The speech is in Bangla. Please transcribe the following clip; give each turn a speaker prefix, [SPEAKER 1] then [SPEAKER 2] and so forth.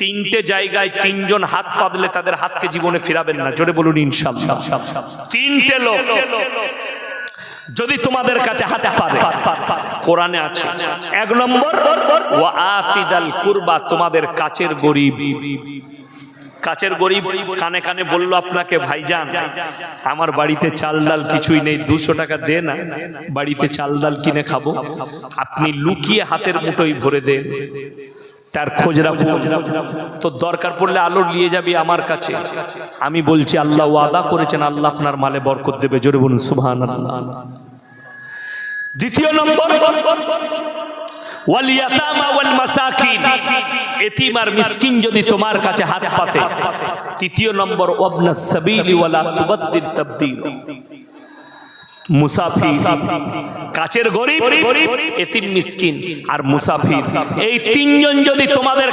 [SPEAKER 1] তিনটে জায়গায় তিনজন হাত পাতলে তাদের হাতকে জীবনে ফিরাবেন না, জোরে বলুন ইনশাআল্লাহ। তিনটে লোক যদি তোমাদের কাছে হাত পারে, কোরআনে আছে। এক নম্বর, ওয়া আতিদাল কুরবা, তোমাদের কাছের গরিব। কাছের গরিব কানে কানে বলল আপনাকে, ভাইজান আমার বাড়িতে চাল ডাল কিছুই নেই, 200 টাকা দে না, বাড়িতে চাল ডাল কিনে খাবো। আপনি লুকিয়ে হাতের মুঠোয় ভরে দেন, তার খোঁজ রাখুন, তো দরকার পড়লে আলো নিয়ে যাবি আমার কাছে। আমি বলছি আল্লাহ ওয়াদা করেছেন, আল্লাহ আপনার মালে বরকত দেবে, জোরে বলুন সুবহানাল্লাহ। দ্বিতীয় নম্বর, ওয়াল ইয়াতামা ওয়াল মাসাকিন, এতিম আর মিসকিন যদি তোমার কাছে হাত পাতে। তৃতীয় নম্বর, ওয়াবনাস সাবিলি ওয়ালা তুবাদ্দিল তাবদীল, মুসাফির, কাছের গরিব, এতিম মিসকিন আর মুসাফির, এই তিনজন যদি তোমাদের